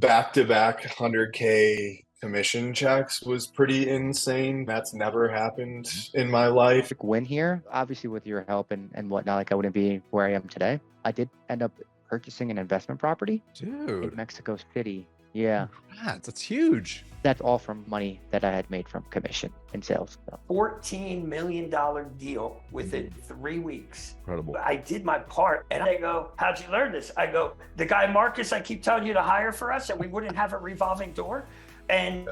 back-to-back 100K commission checks was pretty insane. That's never happened in my life. Win here, obviously with your help and whatnot, like I wouldn't be where I am today. I did end up purchasing an investment property in Mexico City. Yeah. That's huge. That's all from money that I had made from commission and sales. So. $14 million deal within 3 weeks. Incredible. I did my part and I go, how'd you learn this? I go, the guy Marcus I keep telling you to hire for us and we wouldn't have a revolving door. And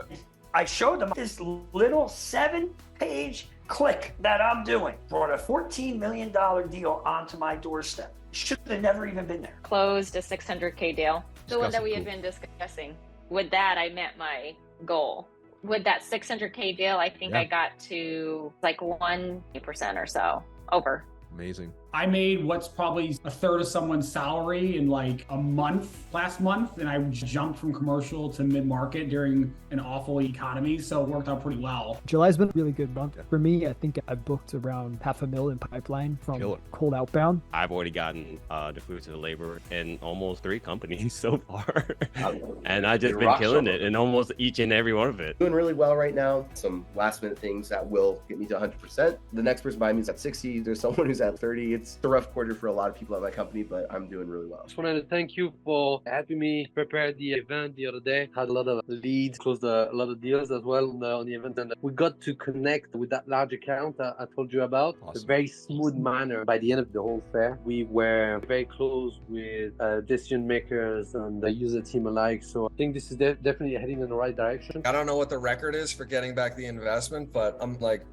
I showed them this little 7-page click that I'm doing. Brought a $14 million deal onto my doorstep. Should have never even been there. Closed a 600K deal. The one that we had been discussing. With that, I met my goal. With that 600K deal, I think I got to like 1% or so over. Amazing. I made what's probably a third of someone's salary in like a month last month, and I jumped from commercial to mid-market during an awful economy, so it worked out pretty well. July's been a really good month. For me, I think I booked around $500,000 in pipeline from cold outbound. I've already gotten the fruits of the labor in almost 3 companies so far. And I've just been killing it in almost each and every one of it. Doing really well right now. Some last minute things that will get me to 100%. The next person behind me is at 60. There's someone who's at 30. It's a rough quarter for a lot of people at my company, but I'm doing really well. Just wanted to thank you for helping me prepare the event the other day. Had a lot of leads, closed a lot of deals as well on the event, and we got to connect with that large account I told you about. Awesome. A very smooth manner. By the end of the whole fair, we were very close with decision makers and the user team alike. So I think this is definitely heading in the right direction. I don't know what the record is for getting back the investment, but I'm like,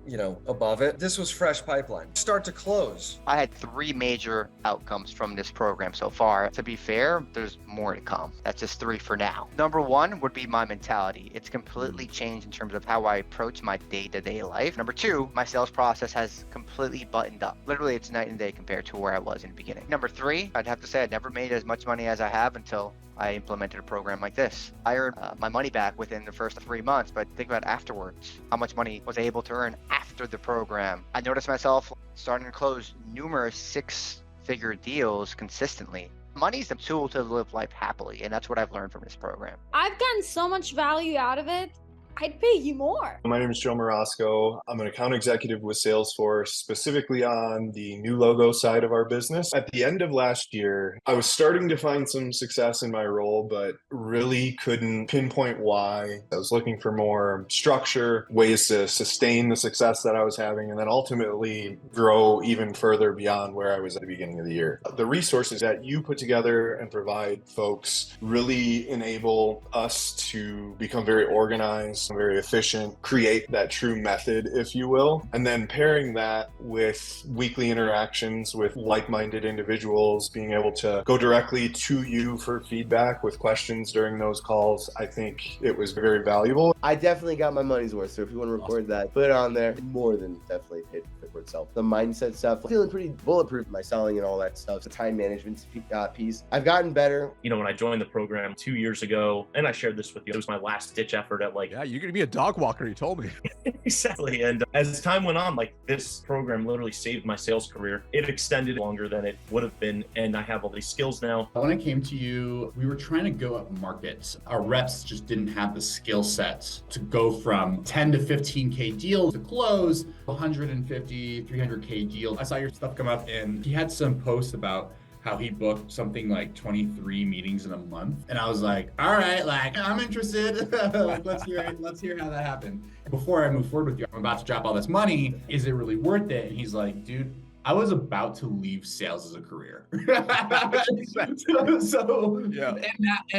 above it. This was fresh pipeline. Start to close. I had 3 major outcomes from this program so far. To be fair, there's more to come. That's just 3 for now. Number 1 would be my mentality. It's completely changed in terms of how I approach my day-to-day life. Number 2, my sales process has completely buttoned up. Literally, it's night and day compared to where I was in the beginning. Number 3, I'd have to say I never made as much money as I have until I implemented a program like this. I earned my money back within the first 3 months, but think about afterwards, how much money was I able to earn after the program. I noticed myself starting to close numerous 6-figure deals consistently. Money is the tool to live life happily, and that's what I've learned from this program. I've gotten so much value out of it. I'd pay you more. My name is Joe Morosco. I'm an account executive with Salesforce, specifically on the new logo side of our business. At the end of last year, I was starting to find some success in my role, but really couldn't pinpoint why. I was looking for more structure, ways to sustain the success that I was having, and then ultimately grow even further beyond where I was at the beginning of the year. The resources that you put together and provide folks really enable us to become very organized, very efficient, create that true method, if you will. And then pairing that with weekly interactions with like-minded individuals, being able to go directly to you for feedback with questions during those calls, I think it was very valuable. I definitely got my money's worth, so if you want to record that, put it on there. More than definitely paid for itself. The mindset stuff, feeling pretty bulletproof, my selling and all that stuff, the time management piece. I've gotten better. When I joined the program 2 years ago, and I shared this with you, it was my last ditch effort at you're gonna be a dog walker, you told me. Exactly. And as time went on, this program literally saved my sales career. It extended longer than it would have been, and I have all these skills now. When I came to you, we were trying to go up markets. Our reps just didn't have the skill sets to go from 10 to 15K deals to close 150, 300K deals. I saw your stuff come up, and you had some posts about how he booked something like 23 meetings in a month. And I was like, all right, I'm interested. Let's hear it. Let's hear how that happened. Before I move forward with you, I'm about to drop all this money. Is it really worth it? And he's like, dude, I was about to leave sales as a career. And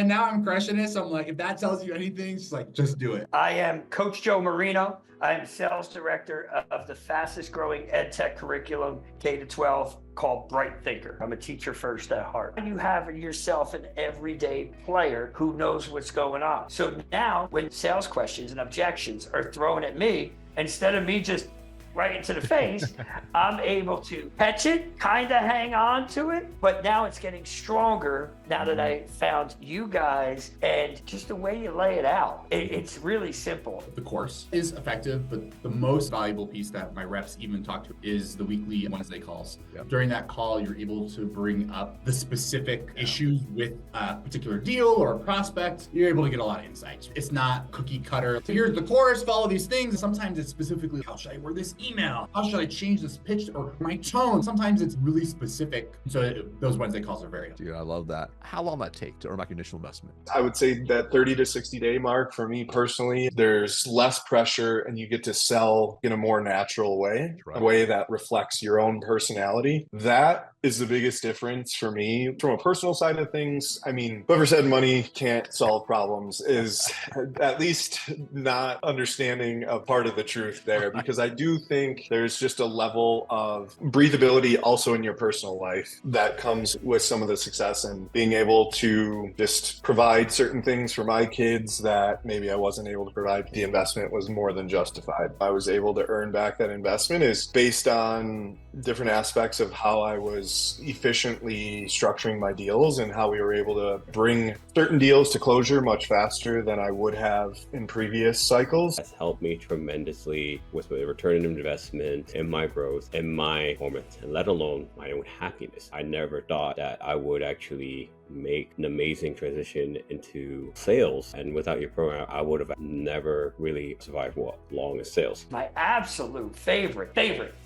now I'm crushing it. So I'm like, if that tells you anything, just do it. I am Coach Joe Marino. I'm sales director of the fastest growing ed tech curriculum K-12 called Bright Thinker. I'm a teacher first at heart. You have yourself an everyday player who knows what's going on. So now when sales questions and objections are thrown at me, instead of me just right into the face, I'm able to catch it, kind of hang on to it, but now it's getting stronger now that I found you guys and just the way you lay it out. It's really simple. The course is effective, but the most valuable piece that my reps even talk to is the weekly Wednesday calls. During that call, you're able to bring up the specific issues with a particular deal or a prospect. You're able to get a lot of insights. It's not cookie cutter. So here's the course, follow these things. Sometimes it's specifically, how should I word this email? How should I change this pitch or my tone? Sometimes it's really specific. So those Wednesday calls are very helpful. Dude, I love that. How long that take to earn back your initial investment? I would say that 30 to 60 day mark for me personally, there's less pressure and you get to sell in a more natural way, a way that reflects your own personality. That is the biggest difference for me. From a personal side of things, I mean, whoever said money can't solve problems is at least not understanding a part of the truth there, because I do think there's just a level of breathability also in your personal life that comes with some of the success, and being able to just provide certain things for my kids that maybe I wasn't able to provide. The investment was more than justified. I was able to earn back that investment is based on different aspects of how I was efficiently structuring my deals and how we were able to bring certain deals to closure much faster than I would have in previous cycles. That's helped me tremendously with my return on investment and my growth and my performance, and let alone my own happiness. I never thought that I would actually make an amazing transition into sales, and without your program I would have never really survived long as sales. My absolute favorite,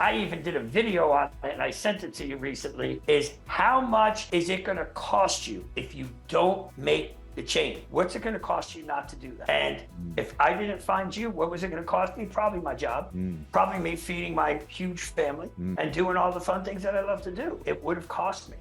I even did a video on it and I sent it to you recently, is how much is it going to cost you if you don't make the change? What's it going to cost you not to do that? And if I didn't find you, what was it going to cost me? Probably my job, probably me feeding my huge family and doing all the fun things that I love to do. It would have cost me.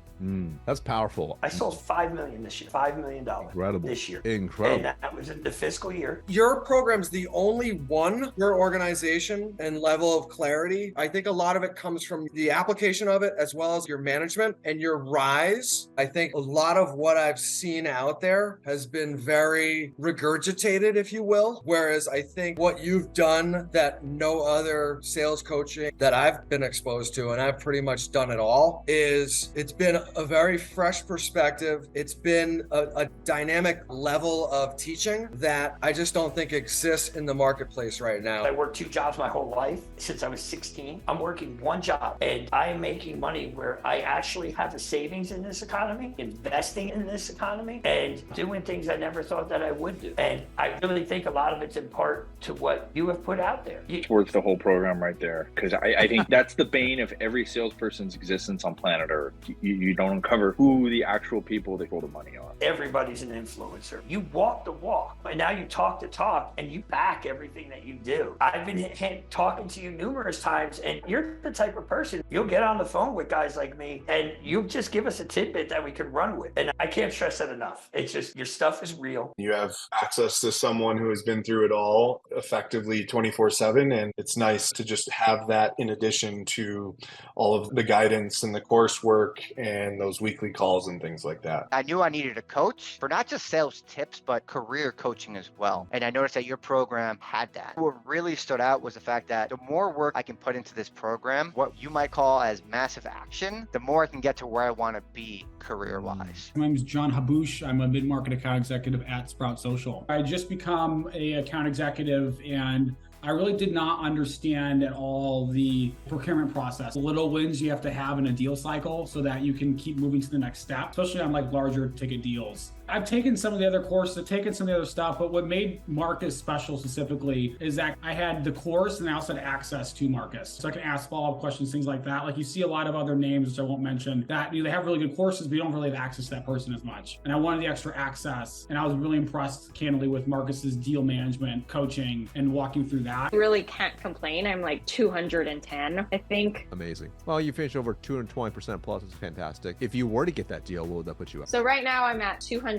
That's powerful. I sold $5 million this year, $5 million Incredible. this year. Incredible. And that was in the fiscal year. Your program's the only one, your organization and level of clarity. I think a lot of it comes from the application of it, as well as your management and your rise. I think a lot of what I've seen out there has been very regurgitated, if you will. Whereas I think what you've done that no other sales coaching that I've been exposed to, and I've pretty much done it all, is it's been a very fresh perspective. It's been a dynamic level of teaching that I just don't think exists in the marketplace right now. I worked 2 jobs my whole life since I was 16. I'm working 1 job and I am making money where I actually have a savings in this economy, investing in this economy, and doing things I never thought that I would do. And I really think a lot of it's in part to what you have put out there. It's worth the whole program right there, because I think that's the bane of every salesperson's existence on planet Earth. You don't uncover who the actual people they throw the money on. Everybody's an influencer. You walk the walk, and now you talk the talk, and you back everything that you do. I've been talking to you numerous times, and you're the type of person, you'll get on the phone with guys like me, and you'll just give us a tidbit that we can run with. And I can't stress that enough. It's just, your stuff is real. You have access to someone who has been through it all effectively 24/7, and it's nice to just have that in addition to all of the guidance and the coursework and those weekly calls and things like that. I knew I needed a coach for not just sales tips, but career coaching as well. And I noticed that your program had that. What really stood out was the fact that the more work I can put into this program, what you might call as massive action, the more I can get to where I want to be career-wise. My name is John Habush. I'm a mid-market account executive at Sprout Social. I just become a account executive, and I really did not understand at all the procurement process. The little wins you have to have in a deal cycle so that you can keep moving to the next step, especially on like larger ticket deals. I've taken some of the other courses, I've taken some of the other stuff, but what made Marcus special specifically is that I had the course and I also had access to Marcus. So I can ask follow-up questions, things like that. Like you see a lot of other names, which I won't mention, that they have really good courses, but you don't really have access to that person as much. And I wanted the extra access. And I was really impressed, candidly, with Marcus's deal management, coaching, and walking through that. I really can't complain. I'm like 210, I think. Amazing. Well, you finished over 220% plus. It's fantastic. If you were to get that deal, what would that put you at? So right now I'm at 211.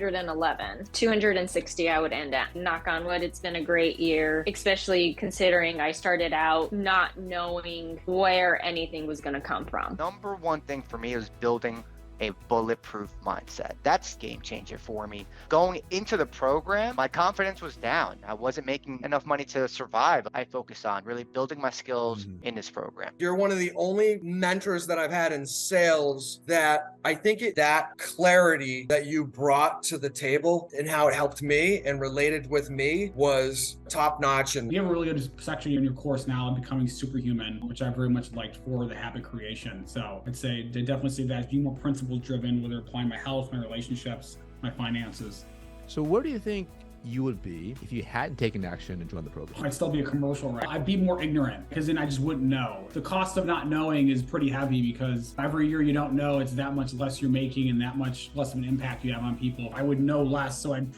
260 I would end at. Knock on wood, it's been a great year, especially considering I started out not knowing where anything was going to come from. Number one thing for me is building a bulletproof mindset. That's game changer for me. Going into the program, my confidence was down. I wasn't making enough money to survive. I focused on really building my skills in this program. You're one of the only mentors that I've had in sales that I think that clarity that you brought to the table and how it helped me and related with me was top notch. And you have a really good section in your course now on becoming superhuman, which I very much liked for the habit creation. So I'd say they definitely say that be more principle driven, whether applying my health, my relationships, my finances. So where do you think you would be if you hadn't taken action and joined the program? I'd still be a commercial rep. I'd be more ignorant because then I just wouldn't know. The cost of not knowing is pretty heavy because every year you don't know, it's that much less you're making and that much less of an impact you have on people. I would know less, so I'd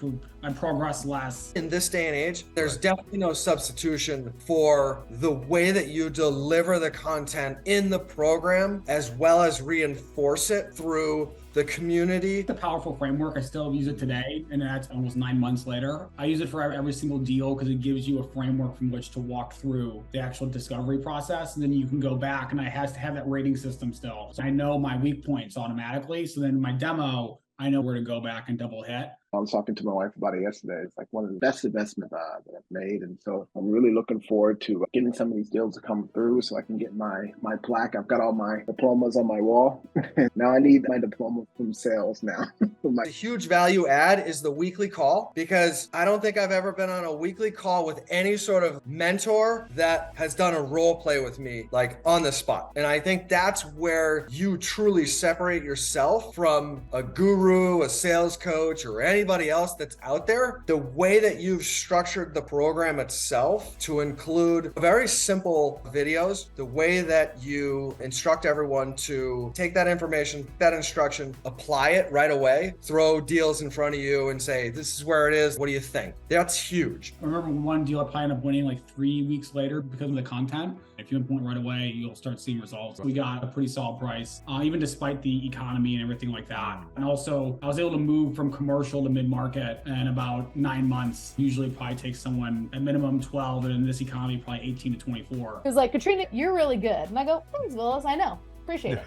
progress less. In this day and age, there's definitely no substitution for the way that you deliver the content in the program as well as reinforce it through the community. The powerful framework, I still use it today, and that's almost 9 months later. I use it for every single deal because it gives you a framework from which to walk through the actual discovery process. And then you can go back, and I have to have that rating system still. So I know my weak points automatically. So then my demo, I know where to go back and double hit. I was talking to my wife about it yesterday. It's like one of the best investments that I've made. And so I'm really looking forward to getting some of these deals to come through so I can get my plaque. I've got all my diplomas on my wall. Now I need my diploma from sales now. The huge value add is the weekly call, because I don't think I've ever been on a weekly call with any sort of mentor that has done a role play with me, like on the spot. And I think that's where you truly separate yourself from a guru, a sales coach, or anybody else that's out there. The way that you've structured the program itself to include very simple videos, the way that you instruct everyone to take that information, that instruction, apply it right away, throw deals in front of you and say, this is where it is. What do you think? That's huge. I remember one deal I probably ended up winning like 3 weeks later because of the content. If you implement right away, you'll start seeing results. We got a pretty solid price, even despite the economy and everything like that. And also, I was able to move from commercial to mid-market in about 9 months. Usually it probably takes someone at minimum 12, and in this economy, probably 18 to 24. He was like, Katrina, you're really good. And I go, thanks, Willis. I know. Appreciate it.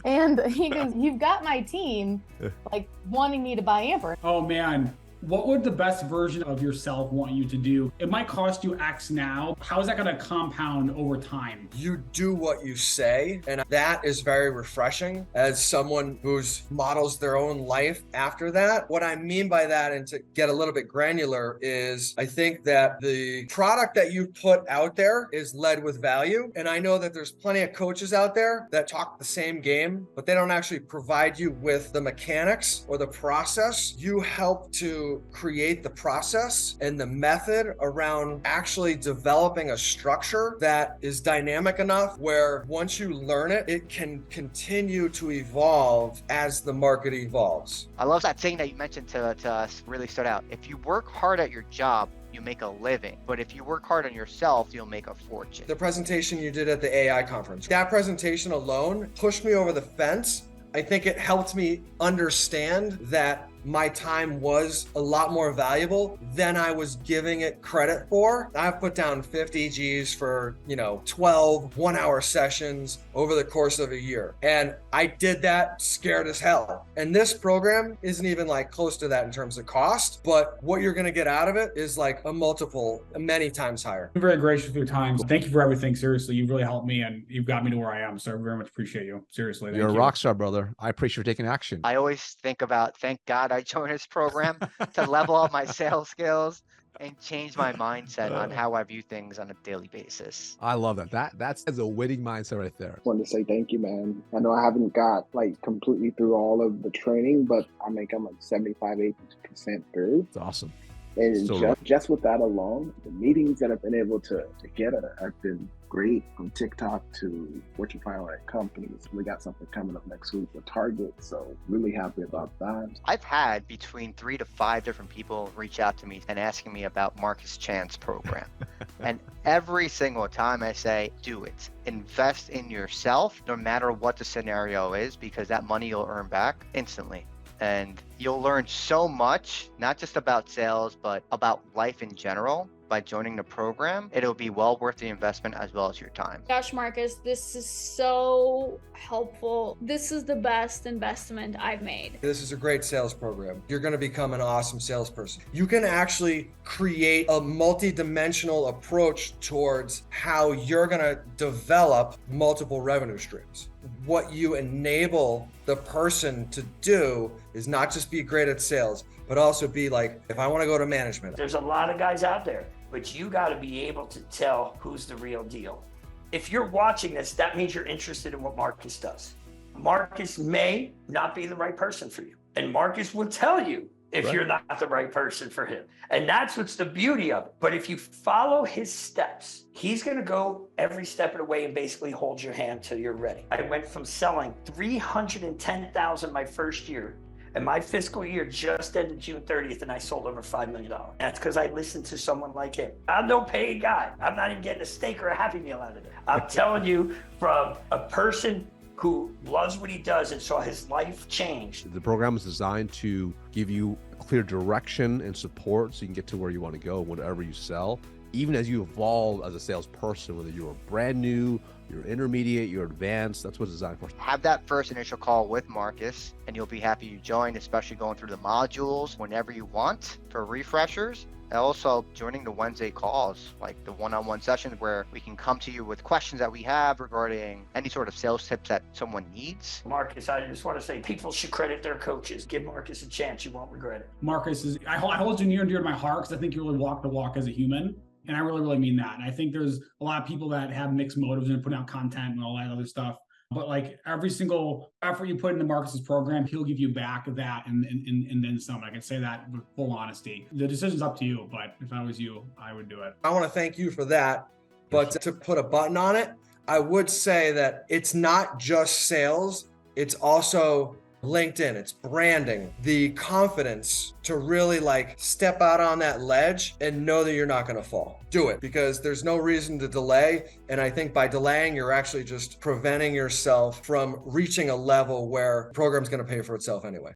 And he goes, you've got my team like wanting me to buy Amper. Oh man, what would the best version of yourself want you to do? It might cost you X now. How is that going to compound over time? You do what you say, and that is very refreshing as someone who models their own life after that. What I mean by that, and to get a little bit granular, is I think that the product that you put out there is led with value. And I know that there's plenty of coaches out there that talk the same game, but they don't actually provide you with the mechanics or the process. You help to create the process and the method around actually developing a structure that is dynamic enough where once you learn it, it can continue to evolve as the market evolves. I love that thing that you mentioned to us, really stood out. If you work hard at your job, you make a living. But if you work hard on yourself, you'll make a fortune. The presentation you did at the AI conference, that presentation alone pushed me over the fence. I think it helped me understand that my time was a lot more valuable than I was giving it credit for. I've put down 50 Gs for, 12 one-hour sessions over the course of a year. And I did that scared as hell. And this program isn't even like close to that in terms of cost, but what you're going to get out of it is like a multiple, many times higher. I'm very gracious for your time. Thank you for everything. Seriously, you've really helped me and you've got me to where I am. So I very much appreciate you. Seriously. You're a rock star, brother. I appreciate you taking action. I always think about, thank God I joined this program to level up my sales skills and change my mindset on how I view things on a daily basis. I love that. That's a winning mindset right there. I wanted to say thank you, man. I know I haven't got completely through all of the training, but I'm 75-80% through. It's awesome. And just with that alone, the meetings that I've been able to get have been great, from TikTok to Fortune 500 companies. We got something coming up next week with Target, so really happy about that. I've had between 3 to 5 different people reach out to me and asking me about Marcus Chan's program. And every single time I say, do it. Invest in yourself, no matter what the scenario is, because that money you'll earn back instantly. And you'll learn so much, not just about sales, but about life in general, by by joining the program, it'll be well worth the investment as well as your time. Gosh, Marcus, this is so helpful. This is the best investment I've made. This is a great sales program. You're going to become an awesome salesperson. You can actually create a multi-dimensional approach towards how you're going to develop multiple revenue streams. What you enable the person to do is not just be great at sales, but also be like, if I want to go to management. There's a lot of guys out there, but you got to be able to tell who's the real deal. If you're watching this, that means you're interested in what Marcus does. Marcus may not be the right person for you, and Marcus will tell you if you're not the right person for him. And that's what's the beauty of it. But if you follow his steps, he's going to go every step of the way and basically hold your hand till you're ready. I went from selling 310,000 my first year, and my fiscal year just ended June 30th, and I sold over $5 million. That's because I listened to someone like him. I'm no paid guy. I'm not even getting a steak or a Happy Meal out of it. I'm telling you, from a person who loves what he does and saw his life change. The program is designed to give you a clear direction and support so you can get to where you want to go whenever you sell. Even as you evolve as a salesperson, whether you're brand new, you're intermediate, you're advanced, that's what it's designed for. Have that first initial call with Marcus, and you'll be happy you joined, especially going through the modules whenever you want for refreshers. And also joining the Wednesday calls, like the one-on-one sessions where we can come to you with questions that we have regarding any sort of sales tips that someone needs. Marcus, I just want to say people should credit their coaches. Give Marcus a chance. You won't regret it. Marcus I hold you near and dear to my heart because I think you really walk the walk as a human. And I really, really mean that. And I think there's a lot of people that have mixed motives and put out content and all that other stuff. But like every single effort you put into Marcus's program, he'll give you back that and then some. I can say that with full honesty. The decision's up to you, but if I was you, I would do it. I want to thank you for that. But to put a button on it, I would say that it's not just sales, it's also LinkedIn, it's branding, the confidence to really like step out on that ledge and know that you're not going to fall. Do it, because there's no reason to delay. And I think by delaying, you're actually just preventing yourself from reaching a level where the program's going to pay for itself anyway.